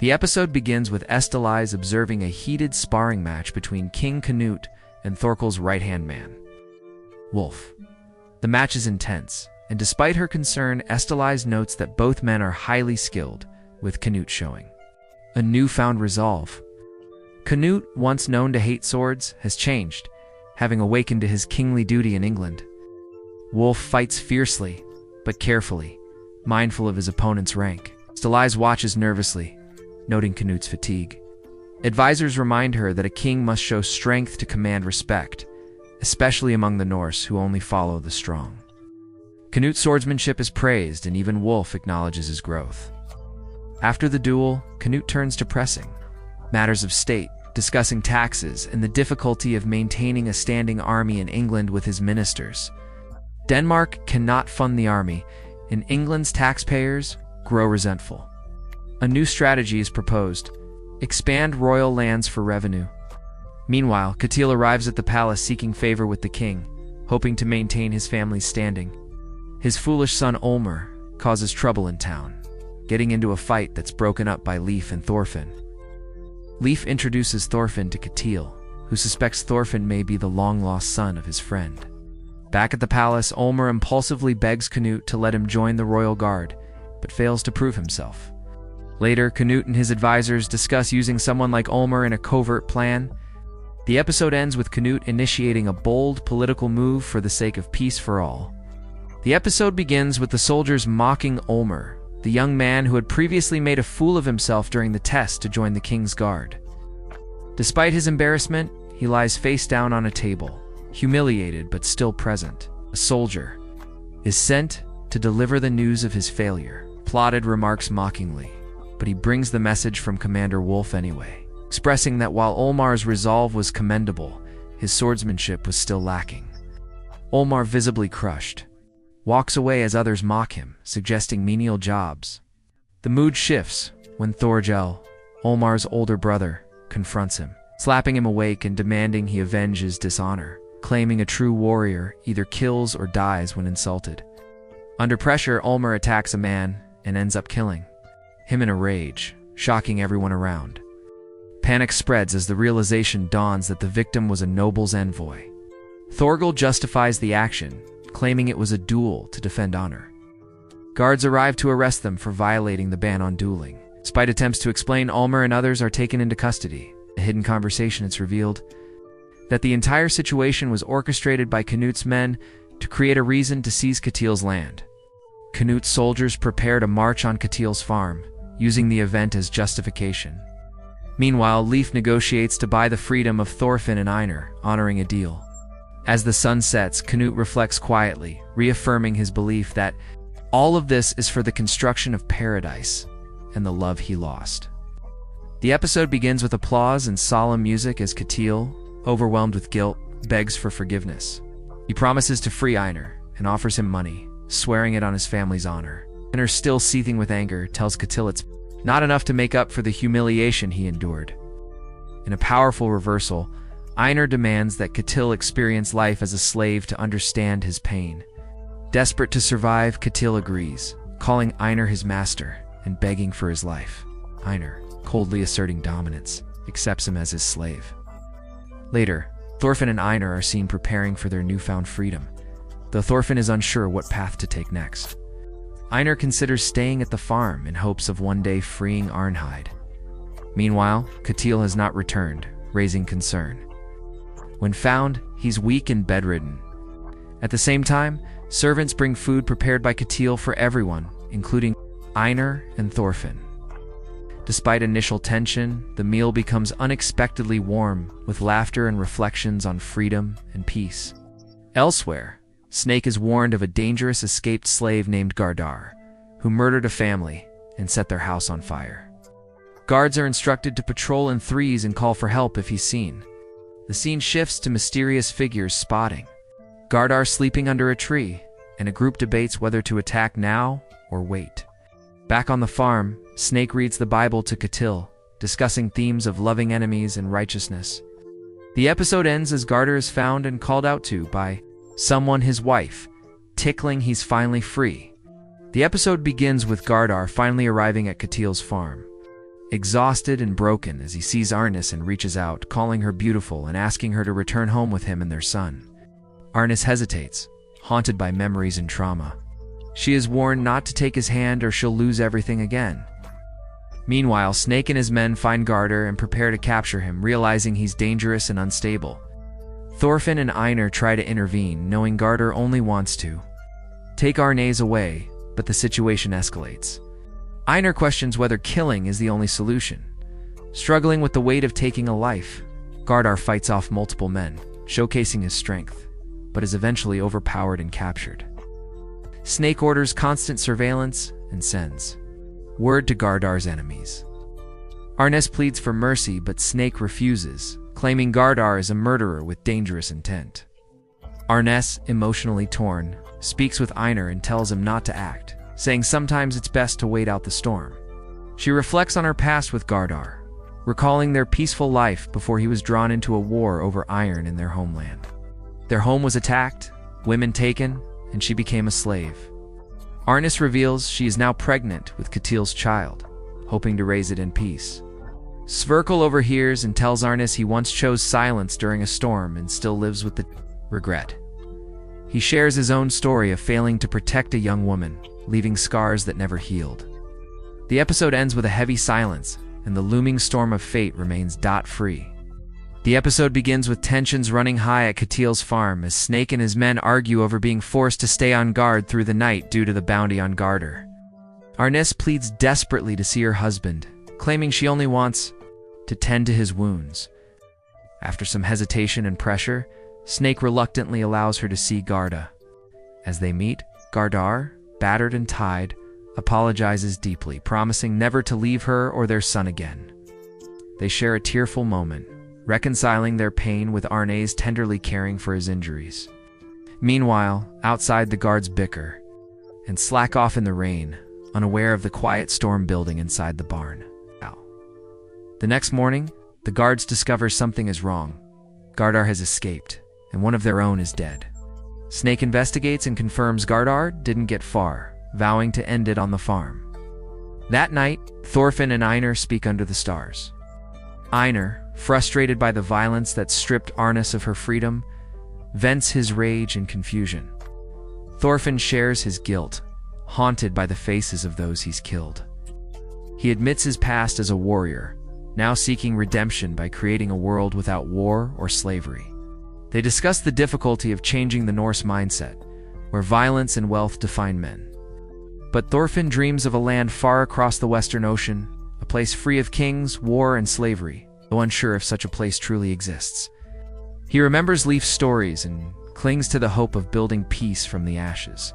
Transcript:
The episode begins with Estalize observing a heated sparring match between King Canute and Thorkel's right-hand man, Wolf. The match is intense, and despite her concern, Estalize notes that both men are highly skilled, with Canute showing a newfound resolve. Canute, once known to hate swords, has changed, having awakened to his kingly duty in England. Wolf fights fiercely, but carefully, mindful of his opponent's rank. Estalize watches nervously, noting Canute's fatigue. Advisors remind her that a king must show strength to command respect, especially among the Norse who only follow the strong. Canute's swordsmanship is praised, and even Wolf acknowledges his growth. After the duel, Canute turns to pressing matters of state, discussing taxes and the difficulty of maintaining a standing army in England with his ministers. Denmark cannot fund the army, and England's taxpayers grow resentful. A new strategy is proposed: expand royal lands for revenue. Meanwhile, Catil arrives at the palace seeking favor with the king, hoping to maintain his family's standing. His foolish son Olmer causes trouble in town, getting into a fight that's broken up by Leif and Thorfinn. Leif introduces Thorfinn to Catil, who suspects Thorfinn may be the long-lost son of his friend. Back at the palace, Olmer impulsively begs Canute to let him join the royal guard, but fails to prove himself. Later, Canute and his advisors discuss using someone like Olmer in a covert plan. The episode ends with Canute initiating a bold political move for the sake of peace for all. The episode begins with the soldiers mocking Olmer, the young man who had previously made a fool of himself during the test to join the king's guard. Despite his embarrassment, he lies face down on a table, humiliated but still present. A soldier is sent to deliver the news of his failure. Plotted remarks mockingly, but he brings the message from Commander Wolf anyway, expressing that while Olmar's resolve was commendable, his swordsmanship was still lacking. Olmar, visibly crushed, walks away as others mock him, suggesting menial jobs. The mood shifts when Thorgel, Olmar's older brother, confronts him, slapping him awake and demanding he avenge his dishonor, claiming a true warrior either kills or dies when insulted. Under pressure, Olmer attacks a man and ends up killing him in a rage, shocking everyone around. Panic spreads as the realization dawns that the victim was a noble's envoy. Thorgel justifies the action, claiming it was a duel to defend honor. Guards arrive to arrest them for violating the ban on dueling. Despite attempts to explain, Olmer and others are taken into custody. In a hidden conversation, it's revealed that the entire situation was orchestrated by Canute's men to create a reason to seize Catil's land. Canute's soldiers prepare to march on Catil's farm, using the event as justification. Meanwhile, Leif negotiates to buy the freedom of Thorfinn and Einar, honoring a deal. As the sun sets, Canute reflects quietly, reaffirming his belief that all of this is for the construction of paradise and the love he lost. The episode begins with applause and solemn music as Catil, overwhelmed with guilt, begs for forgiveness. He promises to free Einar and offers him money, swearing it on his family's honor. Einar, still seething with anger, tells Catil it's not enough to make up for the humiliation he endured. In a powerful reversal, Einar demands that Catil experience life as a slave to understand his pain. Desperate to survive, Catil agrees, calling Einar his master and begging for his life. Einar, coldly asserting dominance, accepts him as his slave. Later, Thorfinn and Einar are seen preparing for their newfound freedom, though Thorfinn is unsure what path to take next. Einar considers staying at the farm in hopes of one day freeing Arnheid. Meanwhile, Catil has not returned, raising concern. When found, he's weak and bedridden. At the same time, servants bring food prepared by Catil for everyone, including Einar and Thorfinn. Despite initial tension, the meal becomes unexpectedly warm, with laughter and reflections on freedom and peace. Elsewhere, Snake is warned of a dangerous escaped slave named Gardar, who murdered a family and set their house on fire. Guards are instructed to patrol in threes and call for help if he's seen. The scene shifts to mysterious figures spotting Gardar sleeping under a tree, and a group debates whether to attack now or wait. Back on the farm, Snake reads the Bible to Catil, discussing themes of loving enemies and righteousness. The episode ends as Gardar is found and called out to by someone, his wife, tickling he's finally free. The episode begins with Gardar finally arriving at Catil's farm. exhausted and broken as he sees Arnis and reaches out, calling her beautiful and asking her to return home with him and their son. Arnis hesitates, haunted by memories and trauma. She is warned not to take his hand or she'll lose everything again. Meanwhile, Snake and his men find Gardar and prepare to capture him, realizing he's dangerous and unstable. Thorfinn and Einar try to intervene, knowing Gardar only wants to take Arnes away, but the situation escalates. Einar questions whether killing is the only solution. Struggling with the weight of taking a life, Gardar fights off multiple men, showcasing his strength, but is eventually overpowered and captured. Snake orders constant surveillance and sends word to Gardar's enemies. Arnes pleads for mercy, but Snake refuses, claiming Gardar is a murderer with dangerous intent. Arnes, emotionally torn, speaks with Einar and tells him not to act, saying sometimes it's best to wait out the storm. She reflects on her past with Gardar, recalling their peaceful life before he was drawn into a war over iron in their homeland. Their home was attacked, women taken, and she became a slave. Arnis reveals she is now pregnant with Ketil's child, hoping to raise it in peace. Sverkel overhears and tells Arnis he once chose silence during a storm and still lives with the regret. He shares his own story of failing to protect a young woman, leaving scars that never healed. The episode ends with a heavy silence, and the looming storm of fate remains dot-free. The episode begins with tensions running high at Ketil's farm as Snake and his men argue over being forced to stay on guard through the night due to the bounty on Gardar. Arnis pleads desperately to see her husband, claiming she only wants to tend to his wounds. After some hesitation and pressure, Snake reluctantly allows her to see Gardar. As they meet, Gardar, battered and tied, apologizes deeply, promising never to leave her or their son again. They share a tearful moment, reconciling their pain with Arnes tenderly caring for his injuries. Meanwhile, outside the guards bicker and slack off in the rain, unaware of the quiet storm building inside the barn. The next morning, the guards discover something is wrong. Gardar has escaped, and one of their own is dead. Snake investigates and confirms Gardar didn't get far, vowing to end it on the farm. That night, Thorfinn and Einar speak under the stars. Einar, frustrated by the violence that stripped Arnis of her freedom, vents his rage and confusion. Thorfinn shares his guilt, haunted by the faces of those he's killed. He admits his past as a warrior, now seeking redemption by creating a world without war or slavery. They discuss the difficulty of changing the Norse mindset, where violence and wealth define men. But Thorfinn dreams of a land far across the Western Ocean, a place free of kings, war, and slavery, though unsure if such a place truly exists. He remembers Leif's stories and clings to the hope of building peace from the ashes.